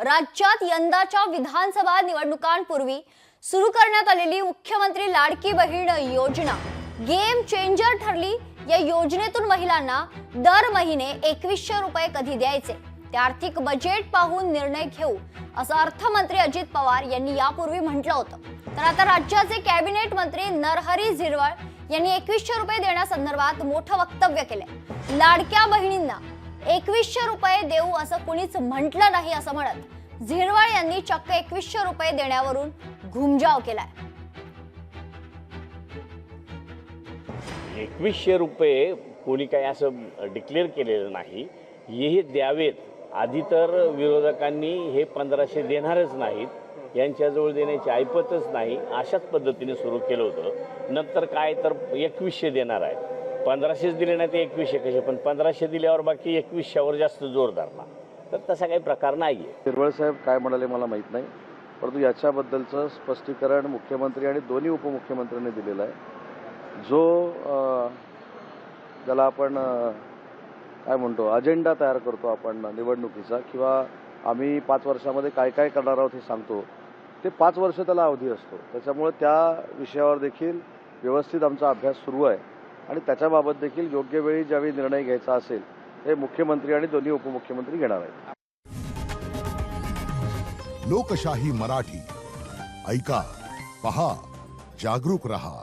राज्यात यंदाच्या विधानसभा निवडणुकांपूर्वी सुरू करण्यात आलेली मुख्यमंत्री लाडकी बहीण योजना गेम चेंजर ठरली। या योजनेतून महिलांना दर महिने 2100 रुपये कधी द्यायचे ते आर्थिक बजेट पाहून निर्णय घेऊ, असं अर्थमंत्री अजित पवार यांनी यापूर्वी म्हटलं होतं। तर आता राज्याचे कॅबिनेट मंत्री नरहरी झिरवळ यांनी 2100 रुपये देण्यासंदर्भात मोठं वक्तव्य केलंय। लाडक्या बहिणींना 2100 रुपये देऊ असं कुणीच म्हटलं नाही असं म्हणत झिरवळ यांनी चक्क 2100 रुपये देण्यावरून घुमजाव केलाय। 2100 रुपये कोणी काही असं डिक्लेअर केलेलं नाही, हे द्यावेत। आधी तर विरोधकांनी हे 1500 देणारच नाहीत, यांच्याजवळ देण्याची ऐपतच नाही, अशाच पद्धतीने सुरू केलं होतं। नंतर काय तर 2100 देणार आहे, 1500 दिले नाही ते 2100 कसे, पण 1500 दिल्यावर बाकी 2100वर जास्त जोर धरला, तर तसा काही प्रकार नाही आहे। झिरवळ साहेब काय म्हणाले मला माहीत नाही, परंतु याच्याबद्दलचं स्पष्टीकरण मुख्यमंत्री आणि दोन्ही उपमुख्यमंत्र्यांनी दिलेलं आहे। जो ज्याला आपण काय म्हणतो अजेंडा तयार करतो आपण निवडणुकीचा, किंवा आम्ही 5 वर्षामध्ये काय काय करणार आहोत हे सांगतो, ते 5 वर्ष त्याला अवधी असतो। त्याच्यामुळे त्या विषयावर देखील व्यवस्थित आमचा अभ्यास सुरू आहे आणि त्याच्याबाबत देखील योग्य वेळी ज्यावेळी निर्णय घ्यायचा असेल हे मुख्यमंत्री आणि दोन्ही उपमुख्यमंत्री घेणार आहेत। लोकशाही मराठी ऐका, पहा, जागरूक रहा।